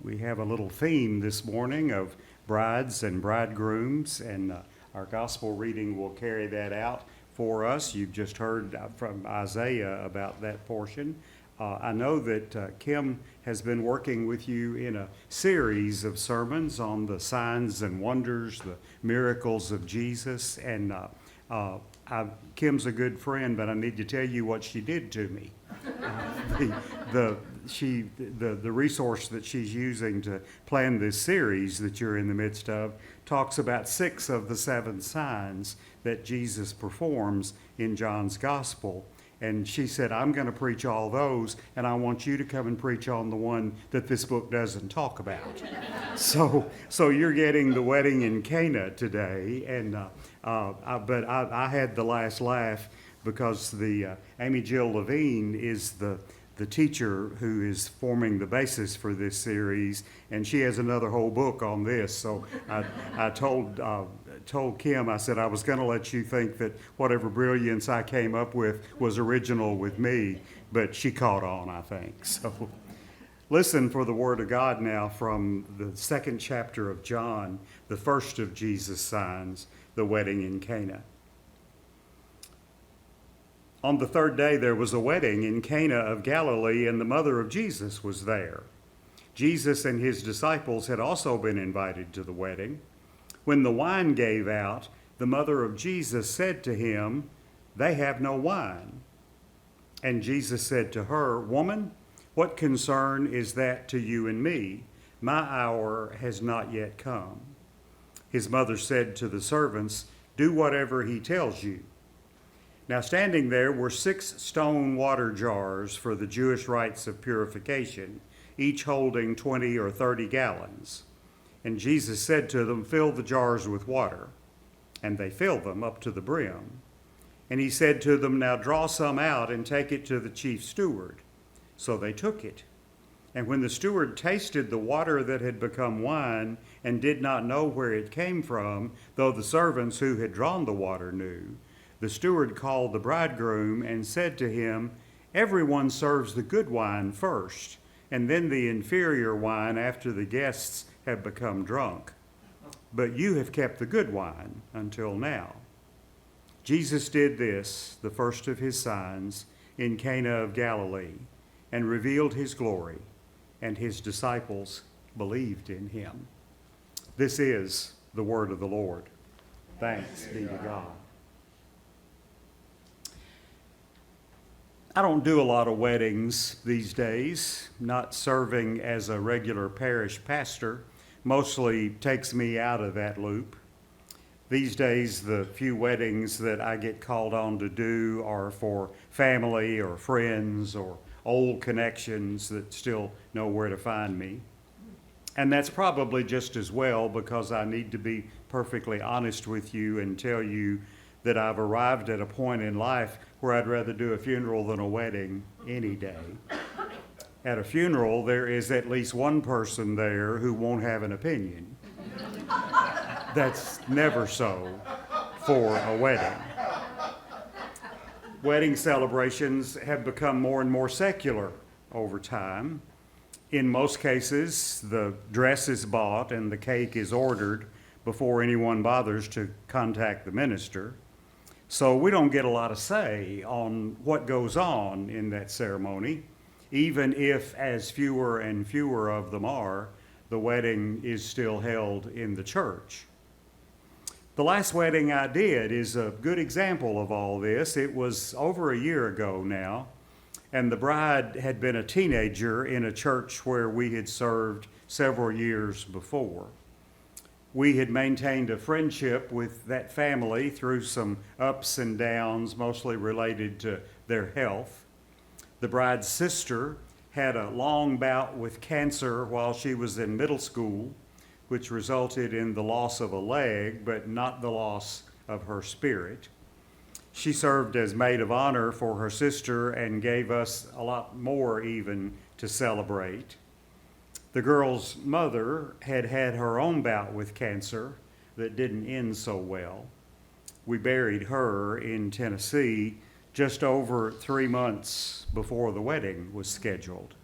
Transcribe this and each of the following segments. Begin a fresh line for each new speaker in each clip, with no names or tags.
We have a little theme this morning of brides and bridegrooms, and our gospel reading will carry that out for us. You've just heard from Isaiah about that portion. I know that Kim has been working with you in a series of sermons on the signs and wonders, the miracles of Jesus, and Kim's a good friend, but I need to tell you what she did to me. The resource that she's using to plan this series that you're in the midst of talks about 6 of the 7 signs that Jesus performs in John's gospel. And she said, I'm going to preach all those, and I want you to come and preach on the one that this book doesn't talk about. So you're getting the wedding in Cana today, and but I had the last laugh because the Amy Jill Levine is the teacher who is forming the basis for this series, and she has another whole book on this. So I told Kim, I said I was going to let you think that whatever brilliance I came up with was original with me, but she caught on, I think. So listen for the word of God now from the 2nd chapter of John, the first of Jesus' signs, the wedding in Cana. On the 3rd day there was a wedding in Cana of Galilee, and the mother of Jesus was there. Jesus and his disciples had also been invited to the wedding. When the wine gave out, the mother of Jesus said to him, "They have no wine." And Jesus said to her, "Woman, what concern is that to you and me? My hour has not yet come." His mother said to the servants, "Do whatever he tells you." Now standing there were 6 stone water jars for the Jewish rites of purification, each holding 20 or 30 gallons. And Jesus said to them, "Fill the jars with water." And they filled them up to the brim. And he said to them, "Now draw some out and take it to the chief steward." So they took it. And when the steward tasted the water that had become wine and did not know where it came from, though the servants who had drawn the water knew, the steward called the bridegroom and said to him, "Everyone serves the good wine first, and then the inferior wine after the guests have become drunk. But you have kept the good wine until now." Jesus did this, the first of his signs, in Cana of Galilee, and revealed his glory, and his disciples believed in him. This is the word of the Lord. Thanks be to God. I don't do a lot of weddings these days. Not serving as a regular parish pastor mostly takes me out of that loop. These days, the few weddings that I get called on to do are for family or friends or old connections that still know where to find me. And that's probably just as well, because I need to be perfectly honest with you and tell you that I've arrived at a point in life where I'd rather do a funeral than a wedding any day. At a funeral, there is at least one person there who won't have an opinion. That's never so for a wedding. Wedding celebrations have become more and more secular over time. In most cases, the dress is bought and the cake is ordered before anyone bothers to contact the minister. So we don't get a lot of say on what goes on in that ceremony, even if, as fewer and fewer of them are, the wedding is still held in the church. The last wedding I did is a good example of all this. It was over a year ago now, and the bride had been a teenager in a church where we had served several years before. We had maintained a friendship with that family through some ups and downs, mostly related to their health. The bride's sister had a long bout with cancer while she was in middle school, which resulted in the loss of a leg, but not the loss of her spirit. She served as maid of honor for her sister and gave us a lot more even to celebrate. The girl's mother had had her own bout with cancer that didn't end so well. We buried her in Tennessee just over 3 months before the wedding was scheduled.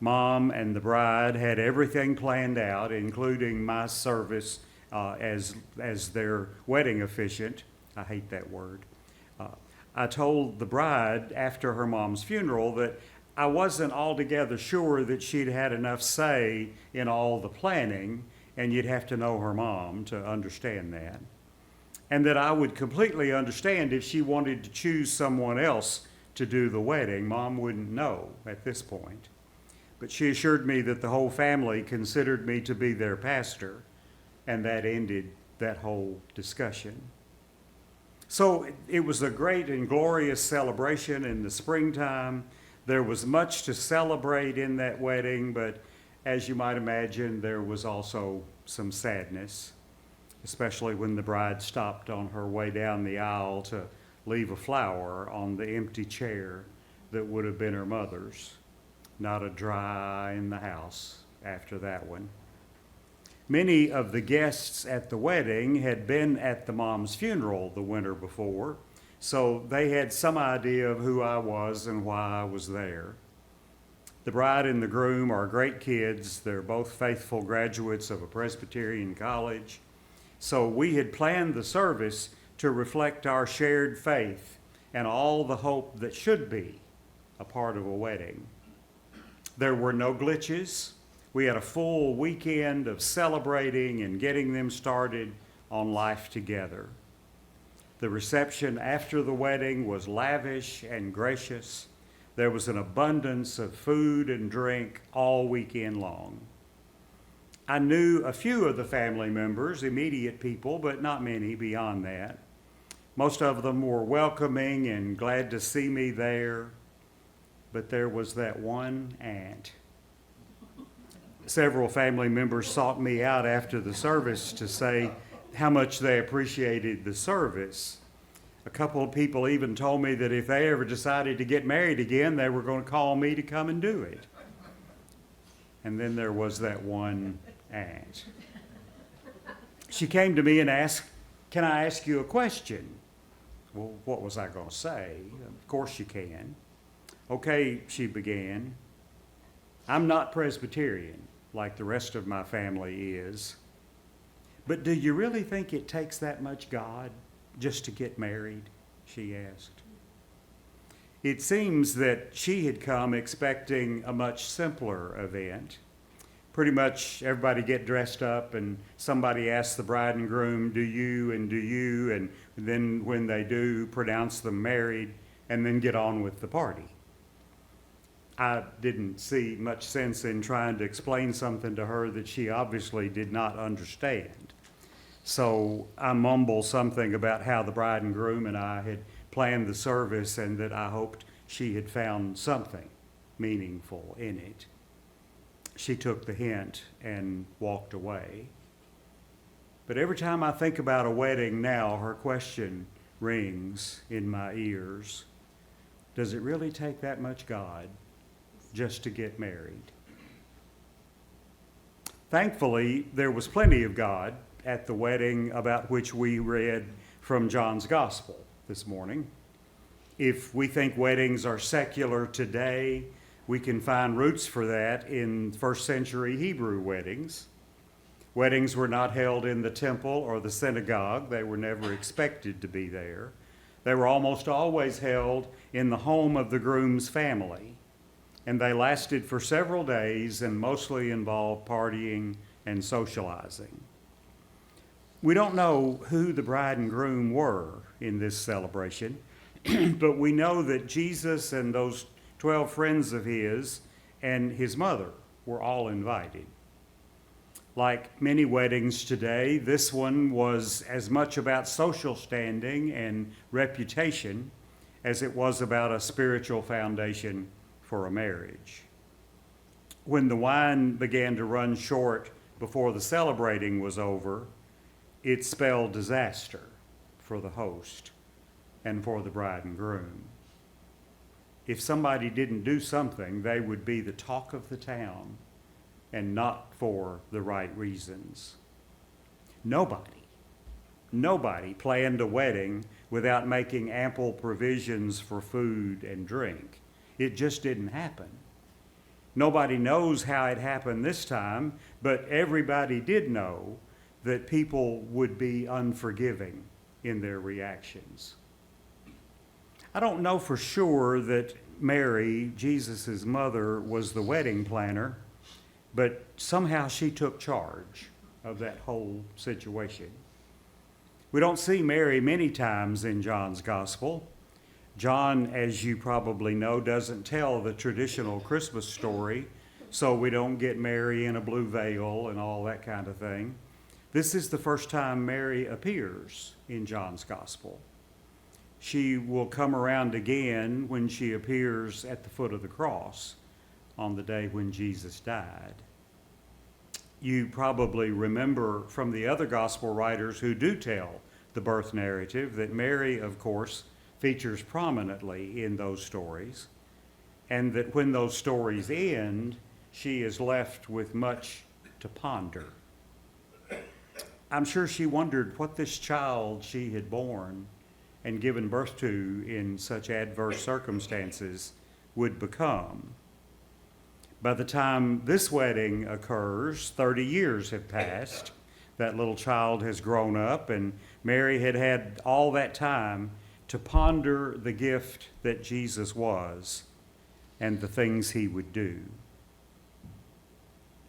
Mom and the bride had everything planned out, including my service as their wedding officiant. I hate that word. I told the bride after her mom's funeral that I wasn't altogether sure that she'd had enough say in all the planning, and you'd have to know her mom to understand that. And that I would completely understand if she wanted to choose someone else to do the wedding. Mom wouldn't know at this point. But she assured me that the whole family considered me to be their pastor, and that ended that whole discussion. So it was a great and glorious celebration in the springtime. There was much to celebrate in that wedding, but as you might imagine, there was also some sadness, especially when the bride stopped on her way down the aisle to leave a flower on the empty chair that would have been her mother's. Not a dry eye in the house after that one. Many of the guests at the wedding had been at the mom's funeral the winter before, so they had some idea of who I was and why I was there. The bride and the groom are great kids. They're both faithful graduates of a Presbyterian college. So we had planned the service to reflect our shared faith and all the hope that should be a part of a wedding. There were no glitches. We had a full weekend of celebrating and getting them started on life together. The reception after the wedding was lavish and gracious. There was an abundance of food and drink all weekend long. I knew a few of the family members, immediate people, but not many beyond that. Most of them were welcoming and glad to see me there. But there was that one aunt. Several family members sought me out after the service to say how much they appreciated the service. A couple of people even told me that if they ever decided to get married again, they were going to call me to come and do it. And then there was that one aunt. She came to me and asked, "Can I ask you a question?" Well, what was I going to say? Of course you can. "Okay," she began, "I'm not Presbyterian like the rest of my family is, but do you really think it takes that much God just to get married?" she asked. It seems that she had come expecting a much simpler event. Pretty much everybody get dressed up and somebody asks the bride and groom, "Do you?" and "Do you?" and then when they do, pronounce them married and then get on with the party. I didn't see much sense in trying to explain something to her that she obviously did not understand. So I mumbled something about how the bride and groom and I had planned the service and that I hoped she had found something meaningful in it. She took the hint and walked away. But every time I think about a wedding now, her question rings in my ears. Does it really take that much God just to get married? Thankfully, there was plenty of God at the wedding about which we read from John's Gospel this morning. If we think weddings are secular today, we can find roots for that in first century Hebrew weddings. Weddings were not held in the temple or the synagogue. They were never expected to be there. They were almost always held in the home of the groom's family, and they lasted for several days and mostly involved partying and socializing. We don't know who the bride and groom were in this celebration, but we know that Jesus and those 12 friends of his and his mother were all invited. Like many weddings today, this one was as much about social standing and reputation as it was about a spiritual foundation for a marriage. When the wine began to run short before the celebrating was over, it spelled disaster for the host and for the bride and groom. If somebody didn't do something, they would be the talk of the town, and not for the right reasons. Nobody planned a wedding without making ample provisions for food and drink. It just didn't happen. Nobody knows how it happened this time, but everybody did know that people would be unforgiving in their reactions. I don't know for sure that Mary, Jesus' mother, was the wedding planner, but somehow she took charge of that whole situation. We don't see Mary many times in John's gospel. John, as you probably know, doesn't tell the traditional Christmas story, so we don't get Mary in a blue veil and all that kind of thing. This is the first time Mary appears in John's gospel. She will come around again when she appears at the foot of the cross on the day when Jesus died. You probably remember from the other gospel writers who do tell the birth narrative that Mary, of course, features prominently in those stories, and that when those stories end, she is left with much to ponder. I'm sure she wondered what this child she had born and given birth to in such adverse circumstances would become. By the time this wedding occurs, 30 years have passed. That little child has grown up, and Mary had had all that time to ponder the gift that Jesus was and the things he would do.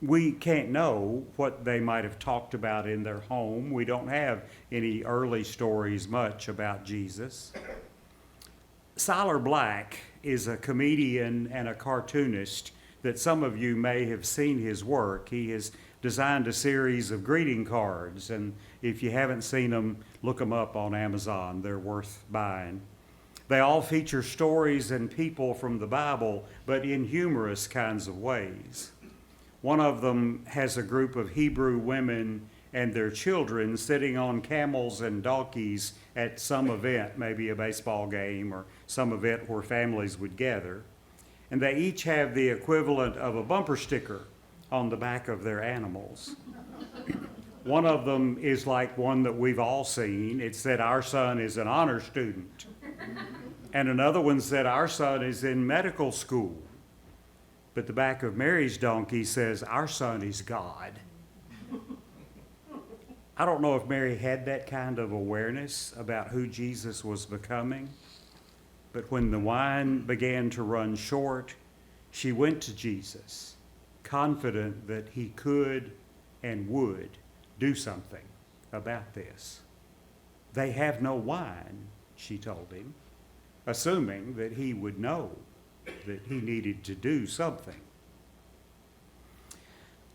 We can't know what they might have talked about in their home. We don't have any early stories much about Jesus. Siler Black is a comedian and a cartoonist that some of you may have seen his work. He has designed a series of greeting cards, and if you haven't seen them, look them up on Amazon. They're worth buying. They all feature stories and people from the Bible, but in humorous kinds of ways. One of them has a group of Hebrew women and their children sitting on camels and donkeys at some event, maybe a baseball game or some event where families would gather. And they each have the equivalent of a bumper sticker on the back of their animals. One of them is like one that we've all seen. It said, "Our son is an honor student." And another one said, "Our son is in medical school." But the back of Mary's donkey says, "Our son is God." I don't know if Mary had that kind of awareness about who Jesus was becoming, but when the wine began to run short, she went to Jesus, confident that he could and would do something about this. "They have no wine," she told him, assuming that he would know that he needed to do something.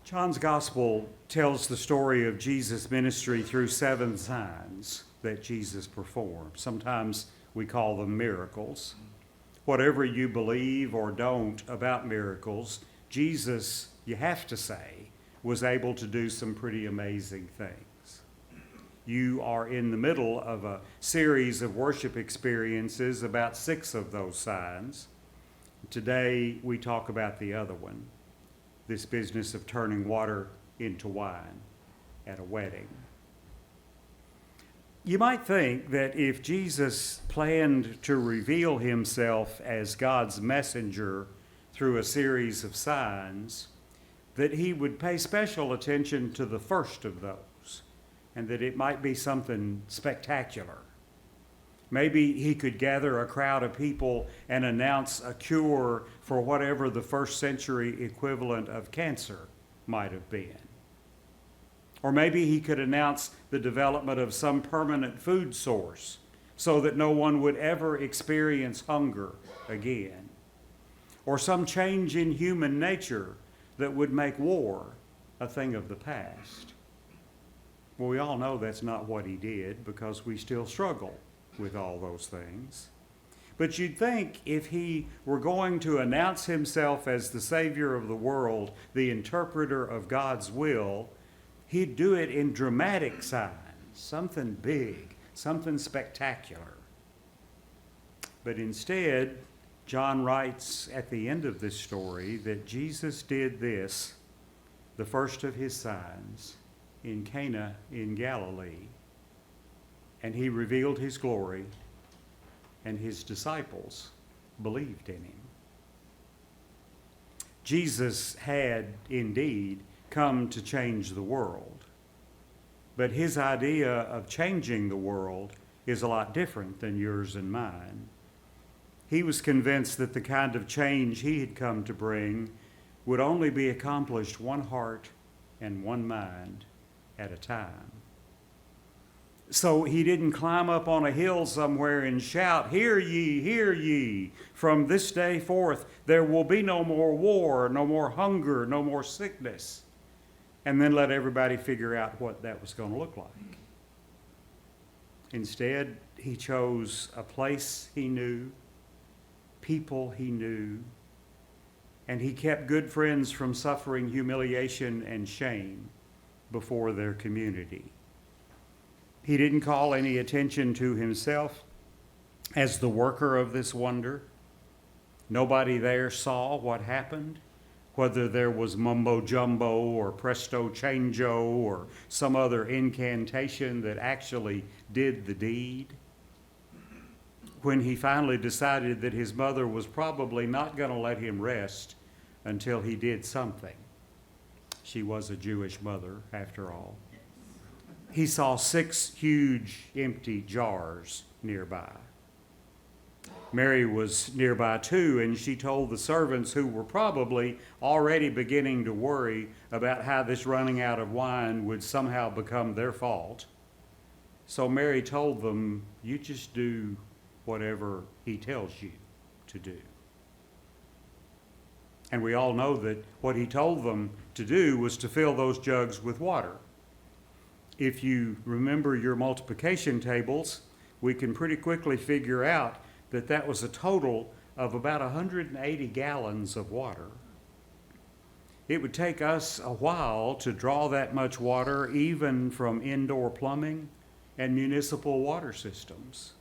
John's gospel tells the story of Jesus' ministry through 7 signs that Jesus performed. Sometimes we call them miracles. Whatever you believe or don't about miracles, Jesus, you have to say, was able to do some pretty amazing things. You are in the middle of a series of worship experiences, about 6 of those signs. Today, we talk about the other one, this business of turning water into wine at a wedding. You might think that if Jesus planned to reveal himself as God's messenger through a series of signs, that he would pay special attention to the first of those, and that it might be something spectacular. Maybe he could gather a crowd of people and announce a cure for whatever the first century equivalent of cancer might have been. Or maybe he could announce the development of some permanent food source so that no one would ever experience hunger again. Or some change in human nature that would make war a thing of the past. Well, we all know that's not what he did, because we still struggle with all those things. But you'd think if he were going to announce himself as the Savior of the world, the interpreter of God's will, he'd do it in dramatic signs, something big, something spectacular. But instead, John writes at the end of this story that Jesus did this, the first of his signs, in Cana in Galilee, and he revealed his glory, and his disciples believed in him. Jesus had indeed come to change the world. But his idea of changing the world is a lot different than yours and mine. He was convinced that the kind of change he had come to bring would only be accomplished one heart and one mind at a time. So he didn't climb up on a hill somewhere and shout, hear ye, from this day forth there will be no more war, no more hunger, no more sickness," and then let everybody figure out what that was going to look like. Instead, he chose a place he knew, people he knew, and he kept good friends from suffering humiliation and shame before their community. He didn't call any attention to himself as the worker of this wonder. Nobody there saw what happened, whether there was mumbo jumbo or presto changeo or some other incantation that actually did the deed. When he finally decided that his mother was probably not going to let him rest until he did something. She was a Jewish mother, after all. He saw 6 huge empty jars nearby. Mary was nearby too, and she told the servants, who were probably already beginning to worry about how this running out of wine would somehow become their fault. So Mary told them, "You just do whatever he tells you to do." And we all know that what he told them to do was to fill those jugs with water. If you remember your multiplication tables, we can pretty quickly figure out that that was a total of about 180 gallons of water. It would take us a while to draw that much water, even from indoor plumbing and municipal water systems.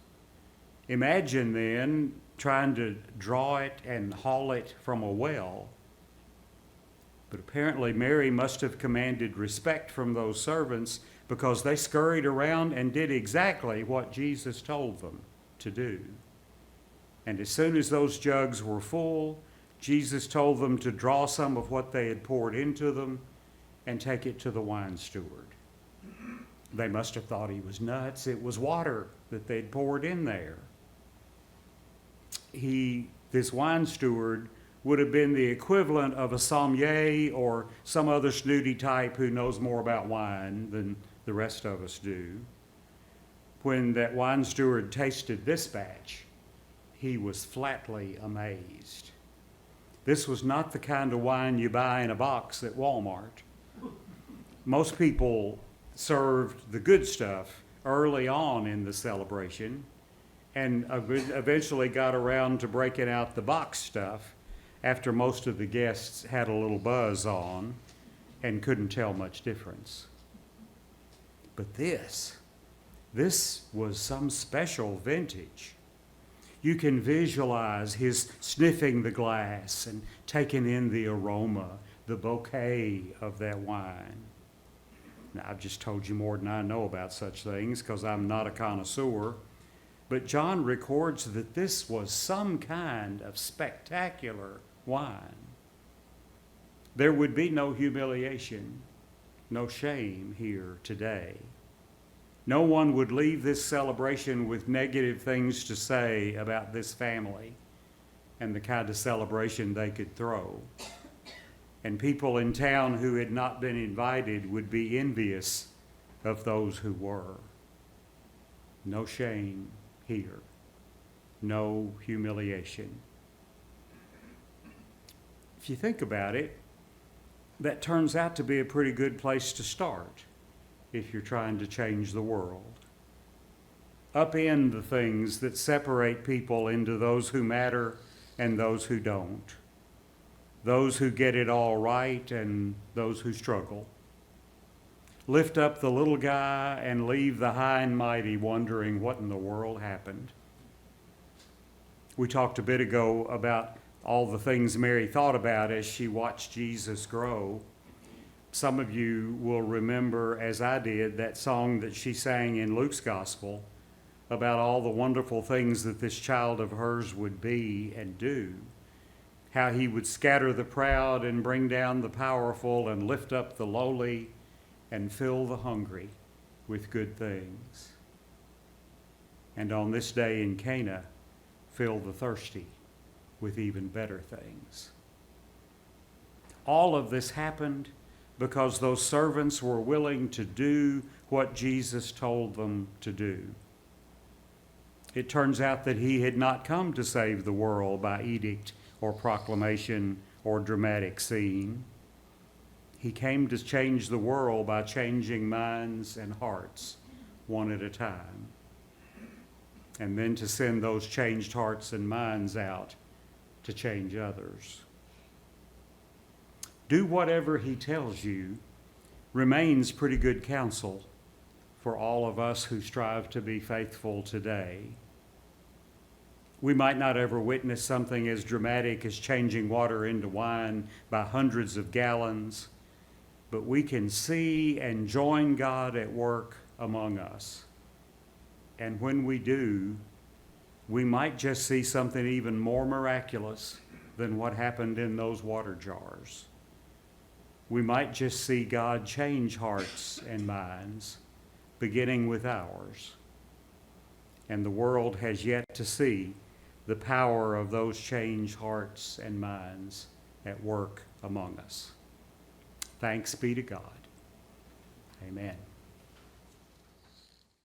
Imagine then trying to draw it and haul it from a well. But apparently Mary must have commanded respect from those servants, because they scurried around and did exactly what Jesus told them to do. And as soon as those jugs were full, Jesus told them to draw some of what they had poured into them and take it to the wine steward. They must have thought he was nuts. It was water that they'd poured in there. This wine steward would have been the equivalent of a sommelier or some other snooty type who knows more about wine than the rest of us do. When that wine steward tasted this batch, he was flatly amazed. This was not the kind of wine you buy in a box at Walmart. Most people served the good stuff early on in the celebration and eventually got around to breaking out the box stuff after most of the guests had a little buzz on and couldn't tell much difference. But this was some special vintage. You can visualize his sniffing the glass and taking in the aroma, the bouquet of that wine. Now, I've just told you more than I know about such things because I'm not a connoisseur, but John records that this was some kind of spectacular wine. There would be no humiliation, no shame here today. No one would leave this celebration with negative things to say about this family and the kind of celebration they could throw. And people in town who had not been invited would be envious of those who were. No shame here, no humiliation. If you think about it, that turns out to be a pretty good place to start if you're trying to change the world. Upend the things that separate people into those who matter and those who don't, those who get it all right and those who struggle. Lift up the little guy and leave the high and mighty wondering what in the world happened. We talked a bit ago about all the things Mary thought about as she watched Jesus grow. Some of you will remember, as I did, that song that she sang in Luke's gospel about all the wonderful things that this child of hers would be and do. how he would scatter the proud and bring down the powerful and lift up the lowly and fill the hungry with good things. And on this day in Cana, fill the thirsty with even better things. All of this happened because those servants were willing to do what Jesus told them to do. It turns out that he had not come to save the world by edict or proclamation or dramatic scene. He came to change the world by changing minds and hearts one at a time, and then to send those changed hearts and minds out to change others. Do whatever he tells you remains pretty good counsel for all of us who strive to be faithful today. We might not ever witness something as dramatic as changing water into wine by hundreds of gallons, but we can see and join God at work among us. And when we do, we might just see something even more miraculous than what happened in those water jars. We might just see God change hearts and minds, beginning with ours. And the world has yet to see the power of those changed hearts and minds at work among us. Thanks be to God. Amen.